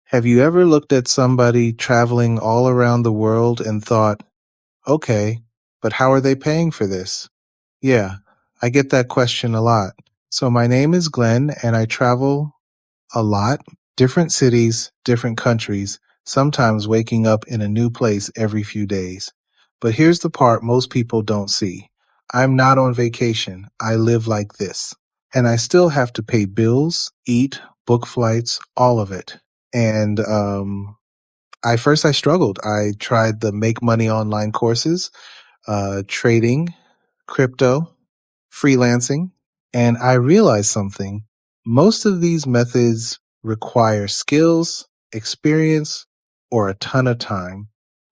Have you ever looked at somebody traveling all around the world and thought, okay, but how are they paying for this? Yeah, I get that question a lot. So my name is Glenn and I travel a lot, different cities, different countries, sometimes waking up in a new place every few days. But here's the part most people don't see. I'm not on vacation. I live like this. And I still have to pay bills, eat, book flights, all of it. And I struggled. I tried the make money online courses, trading, crypto, freelancing, and I realized something. Most of these methods require skills, experience, or a ton of time.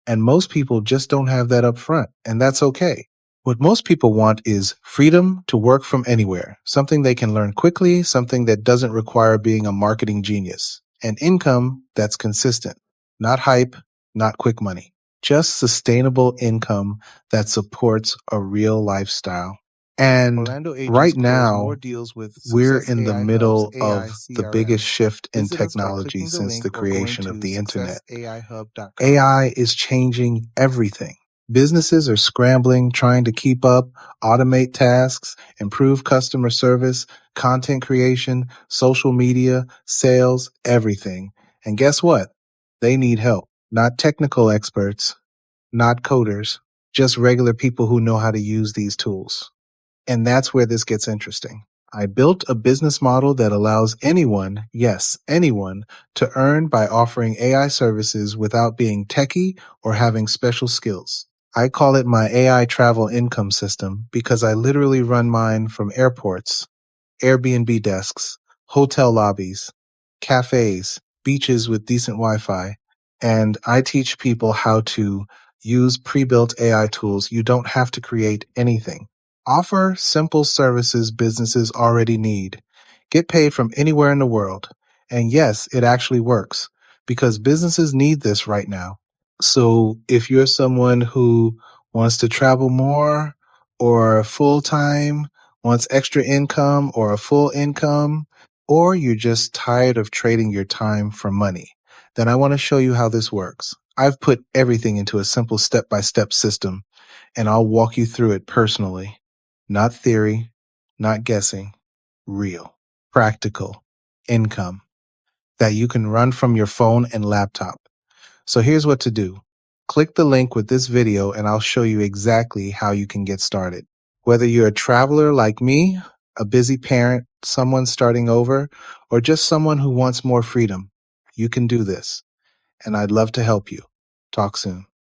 And most people just don't have that up front, and that's okay. What most people want is freedom to work from anywhere, something they can learn quickly, something that doesn't require being a marketing genius, and income that's consistent, not hype, not quick money, just sustainable income that supports a real lifestyle. And Orlando agents right close more now, deals with we're Success in the AI Hub's middle AI of the biggest CRM. shift in Visit us by technology clicking the since link the or going creation of to the internet. successaihub.com. AI is changing everything. Businesses are scrambling, trying to keep up, automate tasks, improve customer service, content creation, social media, sales, everything. And guess what? They need help. Not technical experts, not coders, just regular people who know how to use these tools. And that's where this gets interesting. I built a business model that allows anyone, yes, anyone, to earn by offering AI services without being techie or having special skills. I call it my AI travel income system because I literally run mine from airports, Airbnb desks, hotel lobbies, cafes, beaches with decent Wi Fi, and I teach people how to use pre built AI tools. You don't have to create anything. Offer simple services businesses already need. Get paid from anywhere in the world. And yes, it actually works because businesses need this right now. So if you're someone who wants to travel more or full time, wants extra income or a full income, or you're just tired of trading your time for money, then I want to show you how this works. I've put everything into a simple step by step system, and I'll walk you through it personally. Not theory, not guessing, real, practical income that you can run from your phone and laptop. So here's what to do. Click the link with this video and I'll show you exactly how you can get started. Whether you're a traveler like me, a busy parent, someone starting over, or just someone who wants more freedom, you can do this. And I'd love to help you. Talk soon.